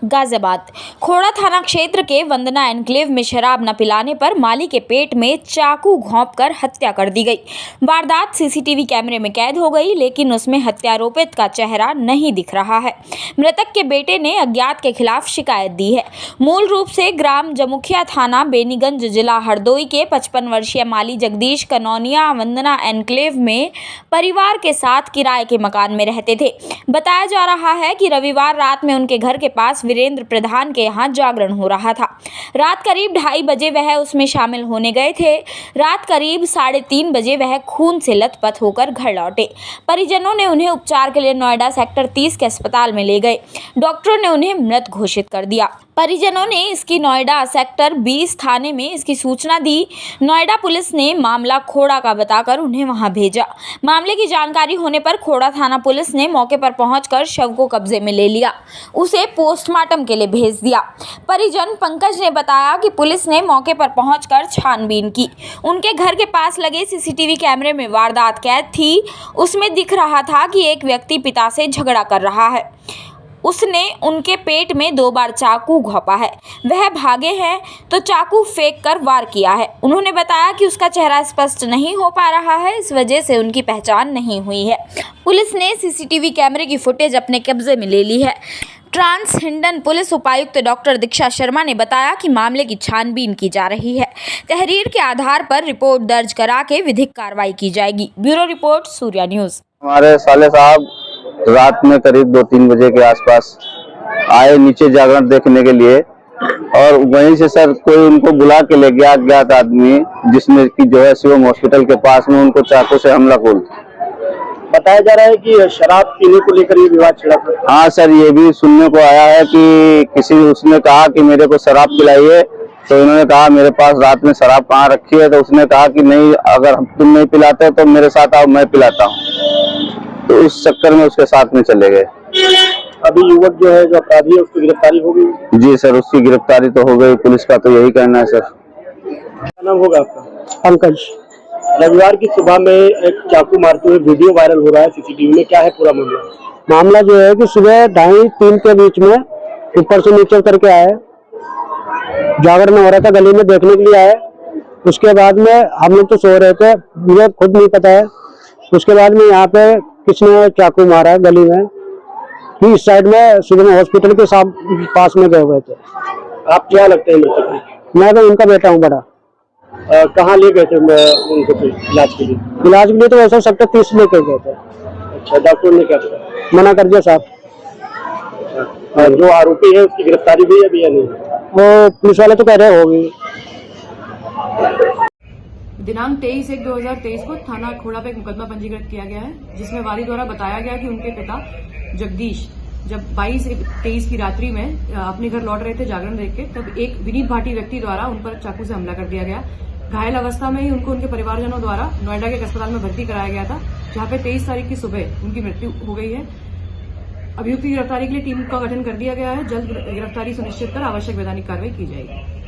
गाजियाबाद खोड़ा थाना क्षेत्र के वंदना एन्क्लेव में शराब न पिलाने पर माली के पेट में चाकू घोंपकर हत्या कर दी गई। वारदात सीसीटीवी कैमरे में कैद हो गई, लेकिन उसमें हत्यारोपित का चेहरा नहीं दिख रहा है। मृतक के बेटे ने अज्ञात के खिलाफ शिकायत दी है। मूल रूप से ग्राम जमुखिया, थाना बेनीगंज, जिला हरदोई के 55 वर्षीय माली जगदीश कनौनिया वंदना एन्क्लेव में परिवार के साथ किराए के मकान में रहते थे। बताया जा रहा है कि रविवार रात में उनके घर के पास वीरेंद्र प्रधान के यहाँ जागरण हो रहा था। रात करीब 2:30 बजे वह उसमें शामिल होने गए थे। रात करीब 3:30 बजे वह खून से लथपथ होकर घर लौटे। परिजनों ने उन्हें उपचार के लिए नोएडा सेक्टर 30 के अस्पताल में ले गए। डॉक्टरों ने उन्हें मृत घोषित कर दिया। परिजनों ने इसकी नोएडा सेक्टर 20 थाने में इसकी सूचना दी। नोएडा पुलिस ने मामला खोड़ा का बताकर उन्हें वहां भेजा। मामले की जानकारी होने पर खोड़ा थाना पुलिस ने मौके पर पहुंचकर शव को कब्जे में ले लिया, उसे पोस्टमार्टम के लिए भेज दिया। परिजन पंकज ने बताया कि पुलिस ने मौके पर पहुंचकर छानबीन की। उनके घर के पास लगे सीसीटीवी कैमरे में वारदात कैद थी। उसमें दिख रहा था कि एक व्यक्ति पिता से झगड़ा कर रहा है। उसने उनके पेट में 2 बार चाकू घोंपा है। वह भागे हैं तो चाकू फेंक कर वार किया है। उन्होंने बताया कि उसका चेहरा स्पष्ट नहीं हो पा रहा है, इस वजह से उनकी पहचान नहीं हुई है। पुलिस ने सीसीटीवी कैमरे की फुटेज अपने कब्जे में ले ली है। ट्रांस हिंडन पुलिस उपायुक्त डॉक्टर दीक्षा शर्मा ने बताया कि मामले की छानबीन की जा रही है। तहरीर के आधार पर रिपोर्ट दर्ज करा के विधिक कार्रवाई की जाएगी। Bureau report, Surya news. हमारे साले साहब रात में करीब 2-3 बजे के आसपास आए नीचे जागरण देखने के लिए, और वहीं से सर कोई उनको बुला के ले गया अज्ञात आदमी, जिसने कि जो है शिवम हॉस्पिटल के पास में उनको चाकू से हमला कर। बताया जा रहा है कि शराब पीने को लेकर ये विवाद छिड़ा था। हाँ सर, ये भी सुनने को आया है कि उसने कहा कि मेरे को शराब पिलाइए, तो इन्होंने कहा मेरे पास रात में शराब कहाँ रखी है, तो उसने कहा कि नहीं, अगर तुम नहीं पिलाते तो मेरे साथ आओ, मैं पिलाता हूँ। तो उस चक्कर में उसके साथ में चले गए। अभी युवक जो है, जो अपराधी है, उसकी गिरफ्तारी हो गई? जी सर, उसकी गिरफ्तारी तो हो गई। पुलिस का तो यही कहना है सर। क्या नाम होगा आपका? पंकज। रविवार की सुबह में एक चाकू मारते हुए वीडियो वायरल हो रहा है सीसीटीवी में, क्या है पूरा मामला? मामला जो है कि सुबह 2:30-3 के बीच में ऊपर से नीचे उतर के आए, जागरण हो रहा था, गली में देखने के लिए आए। उसके बाद में हम लोग तो सो रहे थे, मुझे खुद नहीं पता है। उसके बाद में यहाँ पे किसने चाकू मारा है गली में, कि इस साइड में शिवम हॉस्पिटल के पास में गए हुए थे। आप क्या लगते हैं मृतक? मैं तो उनका बेटा हूँ बड़ा। कहाँ ले गए थे उनको इलाज के लिए? इलाज के लिए तो वैसे सेक्टर 30 लेके गए थे। अच्छा, डॉक्टर ने क्या बताया? मना कर दिया साहब। जो आरोपी है उसकी गिरफ्तारी हुई अभी या नहीं? वो पुलिस वाले तो कह रहे होगी। दिनांक 23/1/2023 को थाना खोड़ा पे एक मुकदमा पंजीकृत किया गया है, जिसमें वाली द्वारा बताया गया कि उनके पिता जगदीश जब 22/23 की रात्रि में अपने घर लौट रहे थे जागरण देख के, तब एक विनीत भाटी व्यक्ति द्वारा उन पर चाकू से हमला कर दिया गया। घायल अवस्था में ही उनको उनके परिवारजनों द्वारा नोएडा के एक अस्पताल में भर्ती कराया गया था, जहां पे 23 तारीख की सुबह उनकी मृत्यु हो गई है। अभियुक्त की गिरफ्तारी के लिए टीम का गठन कर दिया गया है। जल्द गिरफ्तारी सुनिश्चित कर आवश्यक वैधानिक कार्रवाई की जाएगी।